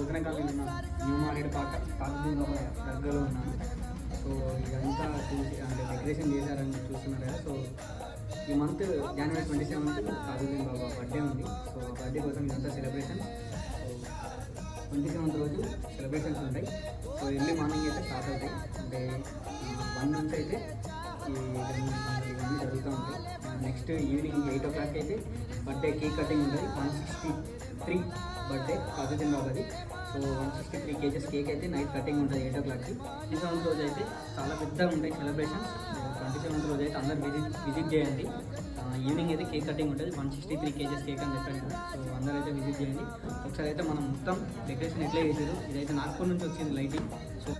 పొద్దున కాలం ఉన్న new market పాకదీన్ బాబా దగ్గరలో ఉన్నాను. సో ఇదంతా చూసి అంటే డెకరేషన్ చేశారని చూస్తున్నారు కదా. సో ఈ మంత్ జనవరి 27 పాకదీన్ బాబా బర్త్డే ఉంది. సో ఆ బర్త్డే కోసం ఇదంతా సెలబ్రేషన్. సో 27 రోజు సెలబ్రేషన్స్ ఉంటాయి. సో ఎర్లీ మార్నింగ్ అయితే స్టార్ట్ అవుతాయి. అంటే 1 నుంచి అయితే ఇవన్నీ జరుగుతూ ఉంటాయి. నెక్స్ట్ ఈవినింగ్ 8 o'clock అయితే బర్త్డే కేక్ కటింగ్ ఉంటుంది. 163 బర్త్డే పాకదీన్ బాబాది. సో 163 kgs కేక్ అయితే నైట్ కటింగ్ ఉంటుంది 8 o'clockకి. 27 రోజు అయితే చాలా పెద్దగా ఉంటాయి సెలబ్రేషన్స్. 27 రోజు అయితే అందరు విజిట్ చేయండి. ఈవినింగ్ అయితే కేక్ కటింగ్ ఉంటుంది. 163 kgs కేక్ అని చెప్పాను కదా. సో అందరూ అయితే విజిట్ చేయండి. ఒకసారి అయితే మనం మొత్తం డెకరేషన్ ఎట్లా చేసారు. ఇదైతే నాగ్పూర్ నుంచి వచ్చింది లైటింగ్. సో